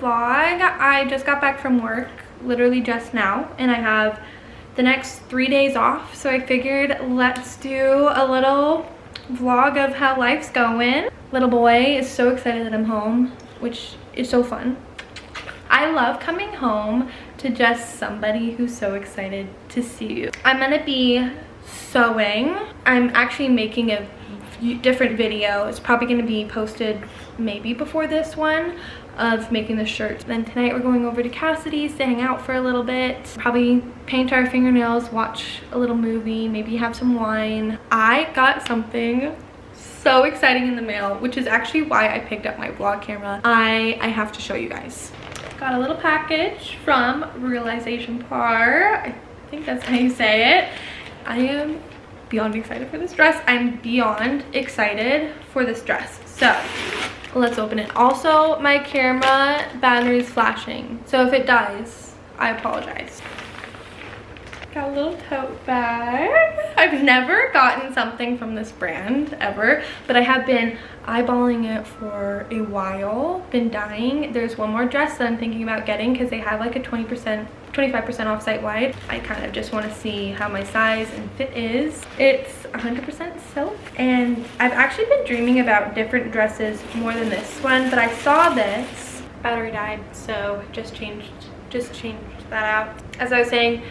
vlog. I just got back from work, literally just now, and I have the next 3 days off, so I figured let's do a little vlog of how life's going. Little boy is so excited that I'm home, which is so fun. I love coming home to just somebody who's so excited to see you. I'm gonna be sewing. I'm actually making a different video. It's probably going to be posted maybe before this one, of making the shirts. Then tonight we're going over to Cassidy's to hang out for a little bit, probably paint our fingernails, watch a little movie, maybe have some wine. I got something so exciting in the mail, which is actually why I picked up my vlog camera. I have to show you guys. Got a little package from Realization Par. I think that's how you say it. I am beyond excited for this dress. I'm beyond excited for this dress. So let's open it. Also, my camera battery is flashing, so if it dies, I apologize. Got a little tote bag. I've never gotten something from this brand ever, but I have been eyeballing it for a while, been dying. There's one more dress that I'm thinking about getting because they have like a 25% off site wide. I kind of just want to see how my size and fit is. It's 100% silk, and I've actually been dreaming about different dresses more than this one, but I saw this. Battery died, so just changed that out. As I was saying,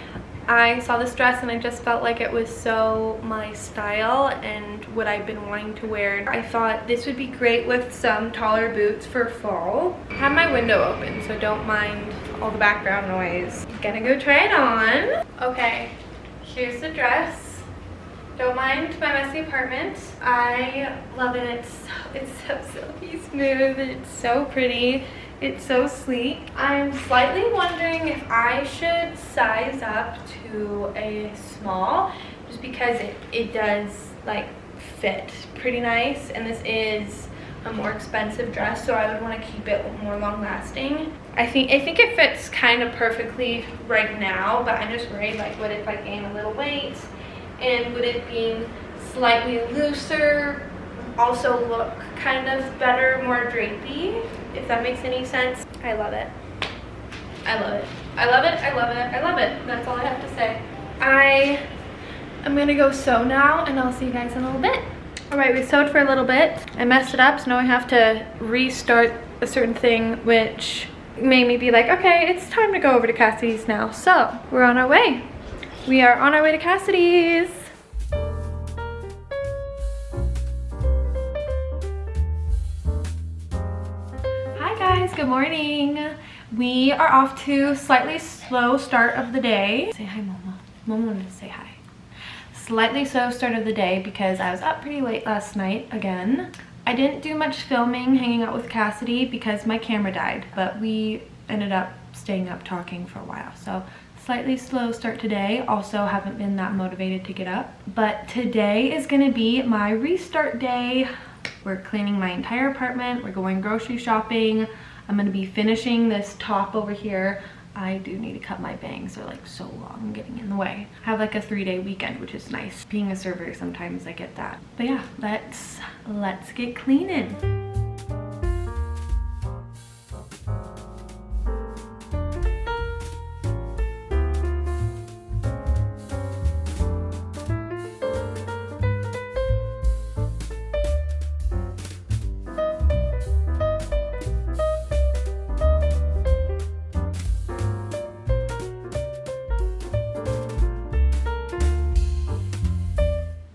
I saw this dress and I just felt like it was so my style and what I've been wanting to wear. I thought this would be great with some taller boots for fall. I have my window open, so don't mind all the background noise. Gonna go try it on. Okay, here's the dress. Don't mind my messy apartment. I love it. It's so silky smooth. It's so pretty. It's so sleek. I'm slightly wondering if I should size up to a small, just because it does like fit pretty nice, and this is a more expensive dress, so I would want to keep it more long lasting. I think it fits kind of perfectly right now, but I'm just worried, like, what if I gain a little weight, and would it being slightly looser also look kind of better, more drapey, if that makes any sense. I love it. I love it. I love it. I love it. I love it. That's all I have to say. I am gonna go sew now, and I'll see you guys in a little bit. All right, we sewed for a little bit. I messed it up, so now I have to restart a certain thing, which made me be like, okay, it's time to go over to Cassidy's now. So we're on our way. We are on our way to Cassidy's. Good morning. We are off to slightly slow start of the day. Say hi, Mama. Mama wanted to say hi. Slightly slow start of the day because I was up pretty late last night again. I didn't do much filming hanging out with Cassidy because my camera died, but we ended up staying up talking for a while. So slightly slow start today. Also haven't been that motivated to get up, but today is gonna be my restart day. We're cleaning my entire apartment. We're going grocery shopping. I'm gonna be finishing this top over here. I do need to cut my bangs. They're like so long and getting in the way. I have like a 3-day weekend, which is nice. Being a server, sometimes I get that. But yeah, let's get cleaning.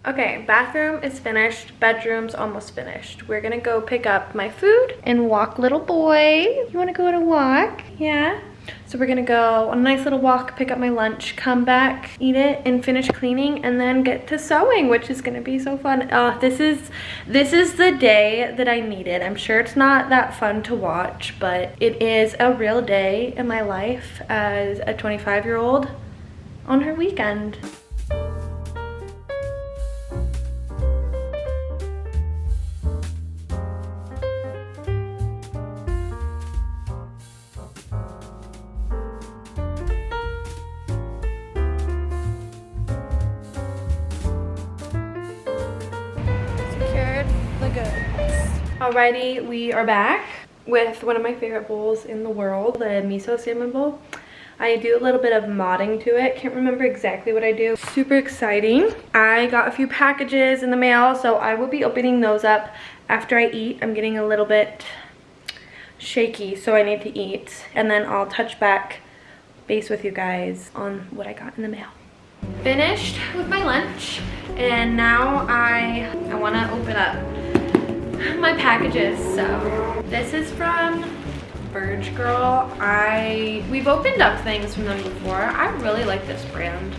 Okay, bathroom is finished, bedroom's almost finished. We're gonna go pick up my food and walk little boy. You wanna go on a walk? Yeah? So we're gonna go on a nice little walk, pick up my lunch, come back, eat it, and finish cleaning, and then get to sewing, which is gonna be so fun. This is the day that I needed. I'm sure it's not that fun to watch, but it is a real day in my life as a 25-year-old on her weekend. Alrighty, we are back. with one of my favorite bowls in the world, the miso salmon bowl. I do a little bit of modding to it. Can't remember exactly what I do. Super exciting. I got a few packages in the mail, so I will be opening those up after I eat. I'm getting a little bit shaky, so I need to eat. And then I'll touch base with you guys on what I got in the mail. Finished with my lunch, and now I want to open up my packages. So this is from Verge Girl. We've opened up things from them before. I really like this brand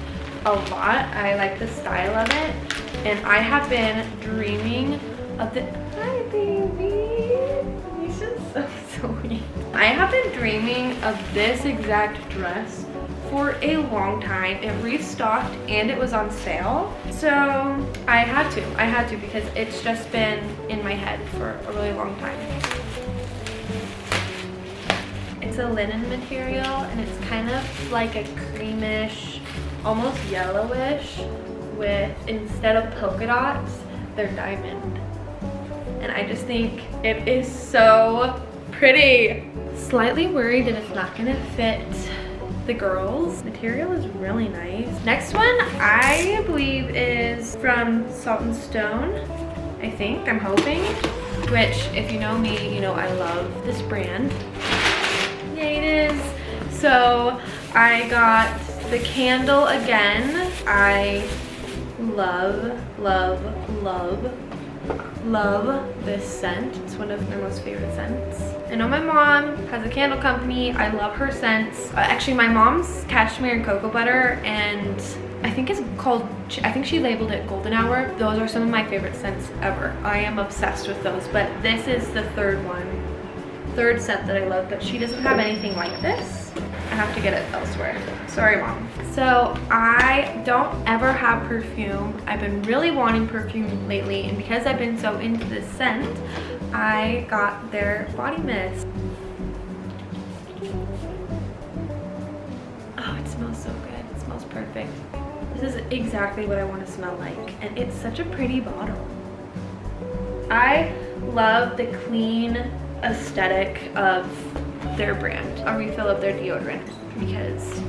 a lot. I like the style of it, and I have been dreaming of the hi baby, he's just so sweet. I have been dreaming of this exact dress for a long time. It restocked and it was on sale, so I had to because it's just been in my head for a really long time. It's a linen material, and it's kind of like a creamish, almost yellowish, with, instead of polka dots, they're diamond. And I just think it is so pretty. Slightly worried that it's not gonna fit the girls. Material is really nice. Next one, I believe, is from Salt and Stone. I think, I'm hoping. Which, if you know me, you know I love this brand. Yay, it is. So I got the candle again. I love, love, love, love this scent. It's one of my most favorite scents. I know my mom has a candle company. I love her scents. Actually, my mom's cashmere and cocoa butter, and I think it's called, I think she labeled it Golden Hour. Those are some of my favorite scents ever. I am obsessed with those, but this is the third scent that I love, but she doesn't have anything like this. I have to get it elsewhere. Sorry, Mom. So I don't ever have perfume. I've been really wanting perfume lately, and because I've been so into this scent, I got their body mist. Oh, it smells so good. It smells perfect. This is exactly what I want to smell like, and it's such a pretty bottle. I love the clean aesthetic of their brand. A refill of their deodorant, because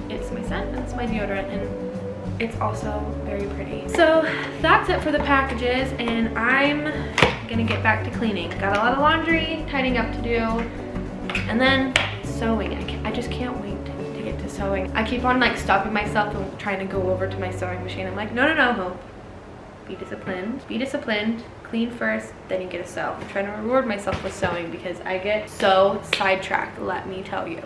it's my scent and it's my deodorant, and it's also very pretty. So that's it for the packages, and I'm gonna get back to cleaning. Got a lot of laundry, tidying up to do, and then sewing. I just can't wait to get to sewing. I keep on like stopping myself and trying to go over to my sewing machine. I'm like, no, Hope. Be disciplined. Be disciplined. Clean first, then you get to sew. I'm trying to reward myself with sewing because I get so sidetracked, let me tell you.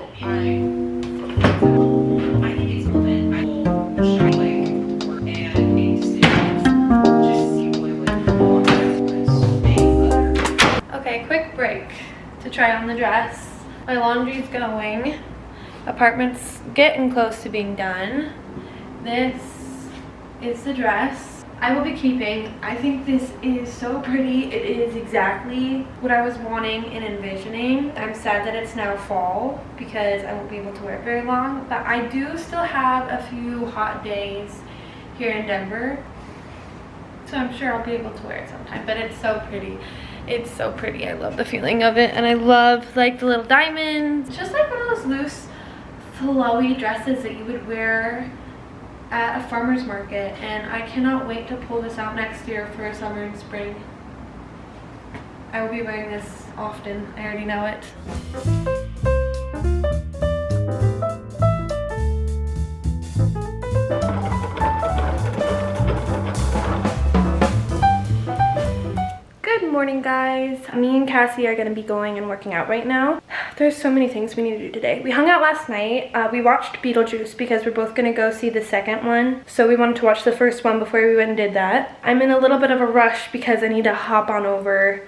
Okay, quick break to try on the dress. My laundry's going. Apartment's getting close to being done. This is the dress I will be keeping. I think this is so pretty. It is exactly what I was wanting and envisioning. I'm sad that it's now fall because I won't be able to wear it very long, but I do still have a few hot days here in Denver, so I'm sure I'll be able to wear it sometime. But it's so pretty. It's so pretty. I love the feeling of it, and I love like the little diamonds. It's just like one of those loose, flowy dresses that you would wear at a farmer's market, and I cannot wait to pull this out next year for summer and spring. I will be wearing this often. I already know it. Good morning, guys. Me and Cassie are gonna be going and working out right now. There's so many things we need to do today. We hung out last night. We watched Beetlejuice because we're both gonna go see the second one. So we wanted to watch the first one before we went and did that. I'm in a little bit of a rush because I need to hop on over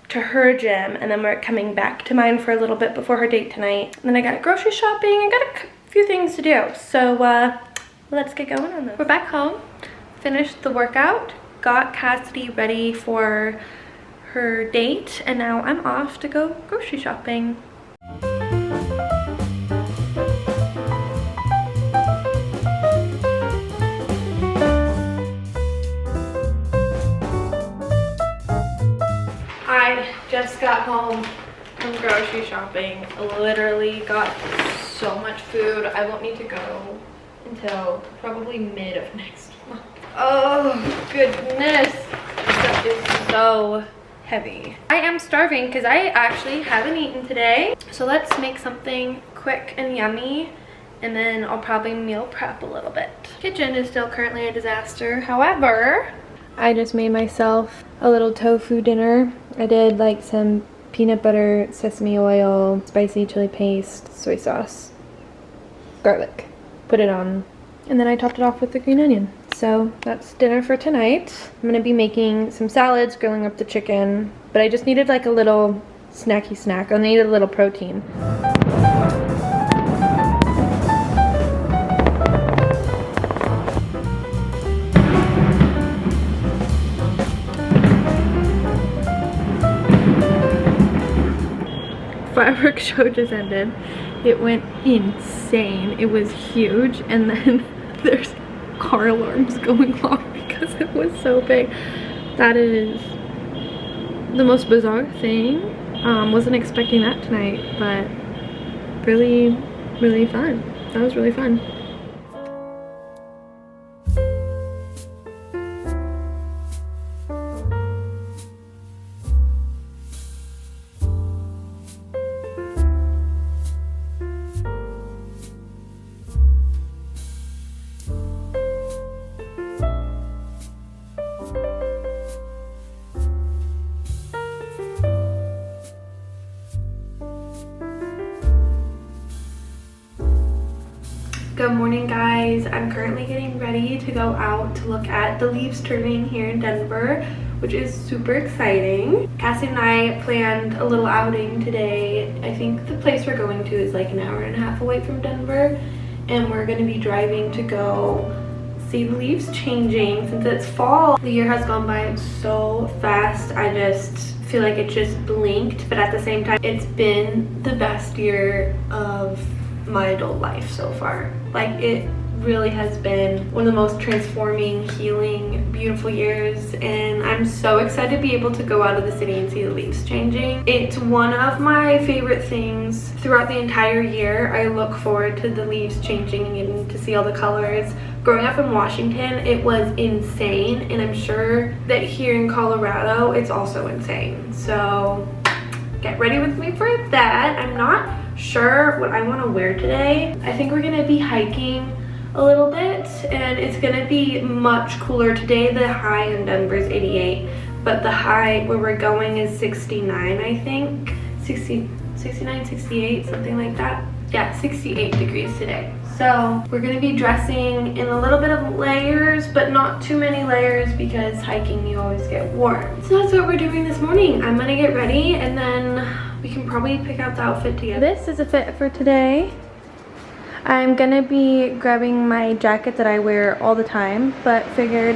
to her gym, and then we're coming back to mine for a little bit before her date tonight. And then I got grocery shopping. I got a few things to do. So let's get going on this. We're back home, finished the workout, got Cassidy ready for her date, and now I'm off to go grocery shopping. I I just got home from grocery shopping. Literally got so much food. I won't need to go until probably mid of next month. Oh goodness, that is so heavy. I am starving because I actually haven't eaten today. So let's make something quick and yummy, and then I'll probably meal prep a little bit. Kitchen is still currently a disaster. However, I just made myself a little tofu dinner. I did like some peanut butter, sesame oil, spicy chili paste, soy sauce, garlic. Put it on, and then I topped it off with the green onion. So that's dinner for tonight. I'm gonna be making some salads, grilling up the chicken, but I just needed like a little snacky snack. I needed a little protein. Fireworks show just ended. It went insane. It was huge, and then there's car alarms going off because it was so big. That is the most bizarre thing. Wasn't expecting that tonight, but really fun. That was really fun. Good morning, guys. I'm currently getting ready to go out to look at the leaves turning here in Denver, which is super exciting. Cassie and I planned a little outing today. I think the place we're going to is like an hour and a half away from Denver, and we're going to be driving to go see the leaves changing. Since it's fall, the year has gone by so fast. I just feel like it just blinked, but at the same time, it's been the best year of my adult life so far. Like, it really has been one of the most transforming, healing, beautiful years, and I'm so excited to be able to go out of the city and see the leaves changing. It's one of my favorite things throughout the entire year. I look forward to the leaves changing and getting to see all the colors. Growing up in Washington, it was insane, and I'm sure that here in Colorado, it's also insane. So get ready with me for that. I'm not sure what I want to wear today. I think we're gonna be hiking a little bit, and it's gonna be much cooler today. The high in Denver is 88, but the high where we're going is 69, I think. 69, 68, something like that. Yeah, 68 degrees today. So we're gonna be dressing in a little bit of layers, but not too many layers because hiking you always get warm. So that's what we're doing this morning. I'm gonna get ready, and then we can probably pick out the outfit together. This is a fit for today. I'm gonna be grabbing my jacket that I wear all the time, but figured,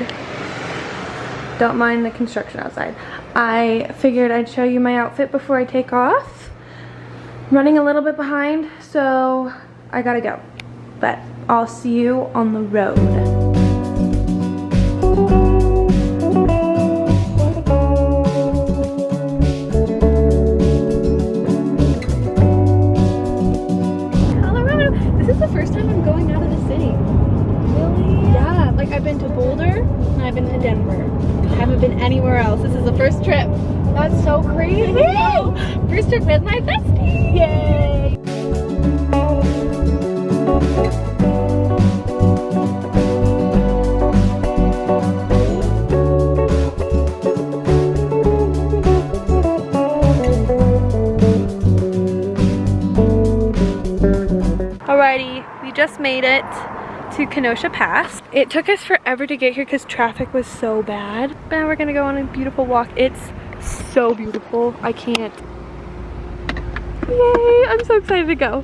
don't mind the construction outside. I figured I'd show you my outfit before I take off. I'm running a little bit behind, so I gotta go. But I'll see you on the road. First time I'm going out of the city. Really? Yeah, like I've been to Boulder and I've been to Denver. I haven't been anywhere else. This is the first trip. That's so crazy. First trip with my bestie. Yay! Alrighty, we just made it to Kenosha Pass. It took us forever to get here because traffic was so bad. But now we're gonna go on a beautiful walk. It's so beautiful. I can't. Yay! I'm so excited to go.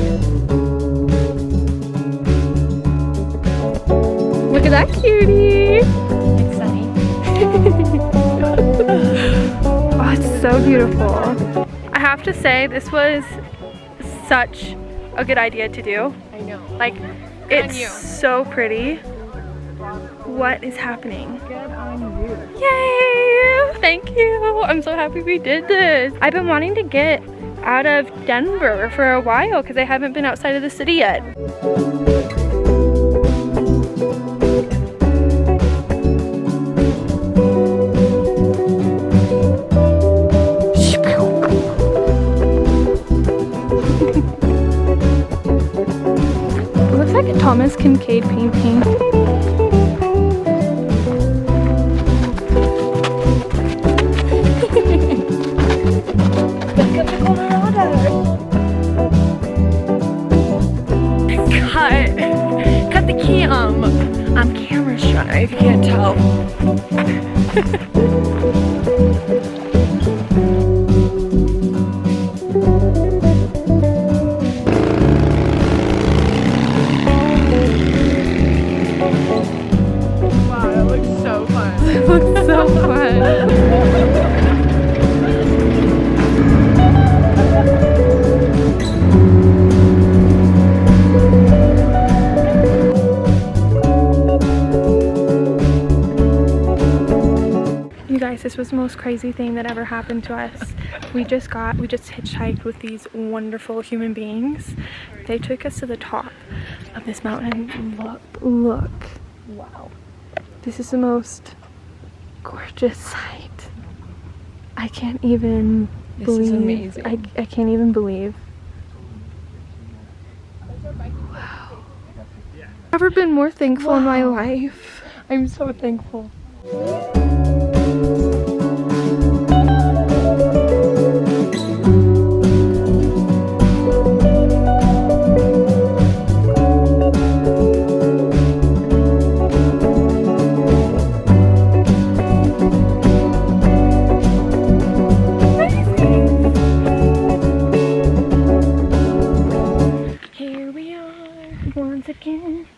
Look at that cutie. It's sunny. Oh, it's so beautiful. I have to say, this was such a good idea to do. I know. Like, it's so pretty. What is happening? Good on you. Yay! Thank you. go. I'm so happy we did this. I've been wanting to get out of Denver for a while because I haven't been outside of the city yet. It looks like a Thomas Kincaid painting. Cut the cam. I'm camera shy if you can't tell. Wow, that looks so fun. It looks so fun. This was the most crazy thing that ever happened to us. We just hitchhiked with these wonderful human beings. They took us to the top of this mountain and look. Wow. This is the most gorgeous sight. I can't even believe. This is amazing. I can't even believe. Wow. I've never been more thankful in my life. I'm so thankful.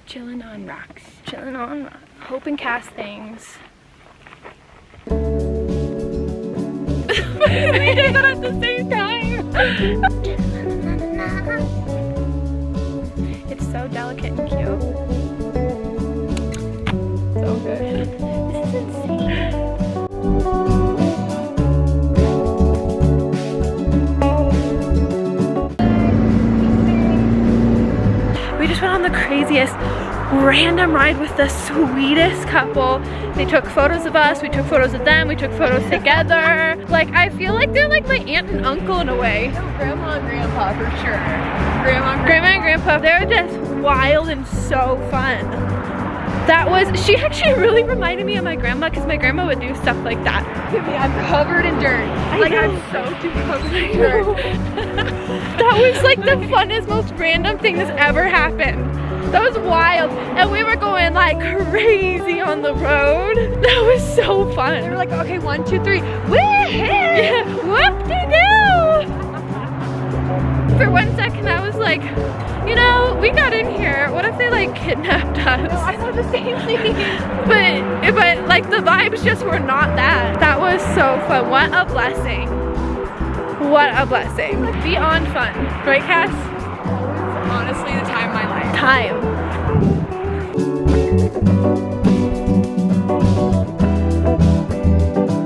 Chilling on rocks. Hope and cast things. We did that at the same time. It's so delicate and cute. So good. This is insane. We just went on the craziest random ride with the sweetest couple. They took photos of us, we took photos of them, we took photos together. Like, I feel like they're like my aunt and uncle in a way. No, grandma and grandpa for sure. Grandma and grandpa, they were just wild and so fun. That was, she actually really reminded me of my grandma because my grandma would do stuff like that. Look at me, I'm covered in dirt. I'm so too covered in dirt. That was like the funnest, most random thing that's ever happened. That was wild, and we were going like crazy on the road. That was so fun. We were like, okay, 1, 2, 3, woo-hoo! Yeah, whoop-de-doo! For 1 second, I was like, you know, we got in here. What if they like kidnapped us? No, I thought the same thing. But like the vibes just were not that. That was so fun. What a blessing. What a blessing. Beyond fun, right, Cass? Honestly, the time of my life. Time.